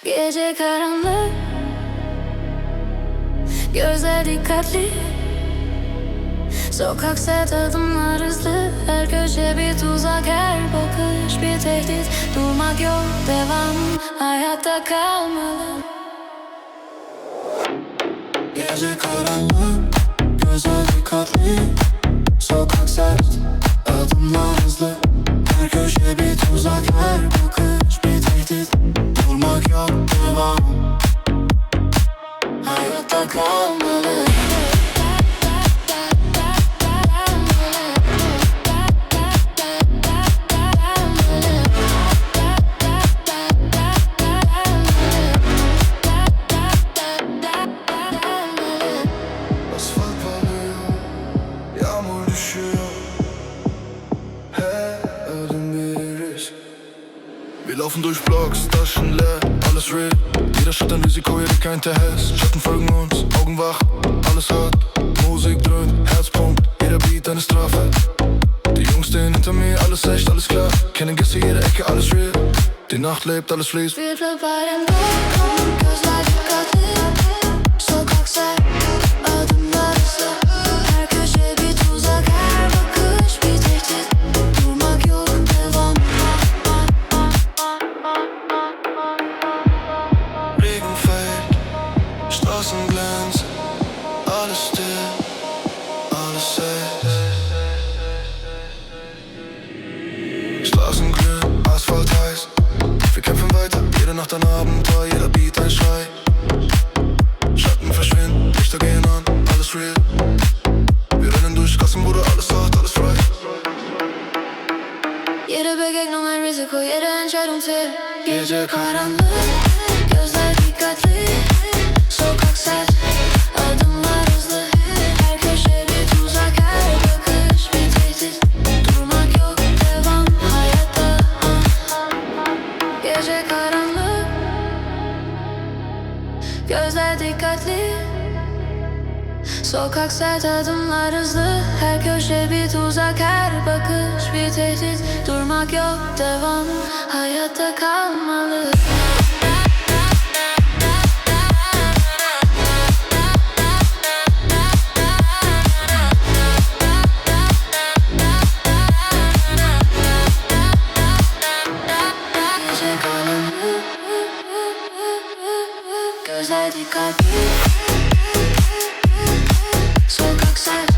Gece karanlık, gözler dikkatli, sokak sert, adımlar hızlı. Her köşe bir tuzak, her bakış bir tehdit. Durmak yok, devam, hayatta kalmalı. Gece karanlık, gözler dikkatli, sokak sert, adımlar hızlı. Her köşe bir tuzak, her bakış bir tehdit. Durmak yok, devam, hayatta kalmalı. Asfalt parlıyor, yağmur düşüyor. Her adım bir risk. Wir laufen durch Blocks, Taschen leer, alles real. Jeder Schritt ein Risiko, jeder kein Test. Schatten folgen uns, Augen wach, alles hart. Musik dröhnt, Herz pumpt, jeder Beat eine Strafe. Die Jungs stehen hinter mir, alles echt, alles klar. Kennen Gäste, jede Ecke, alles real. Die Nacht lebt, alles fließt. Bir bebeğin balkon, gözler dikkatli, sokak sert, adımlar hızlı. Her köşe bir tuzak, her bakış bir tehdit. Durmak yok, devam. Regen fällt, Straßen glänzen, alles still, alles safe. Straßen glühen, Asphalt heiß. Wir kämpfen weiter, jede Nacht ein Abenteuer, jeder Beat ein Schrei. Schatten verschwinden, Lichter gehen an, alles real. Wir rennen durch Gassen, Bruder, alles hart, alles frei. Jede Begegnung ein Risiko, jede Entscheidung zählt. Gece karanlık, gözler dikkatli, sokak sert, adımlar hızlı. Her köşe bir tuzak, her bakış bir tehdit. Durmak yok, devam, hayatta. Gece karanlık, gözler dikkatli, sokak sert, adımlar hızlı. Her köşe bir tuzak, her bakış bir tehdit. Durmak yok, devam, hayatta kalmalı. Gece karanlık, gözler dikkatli, sokak sert,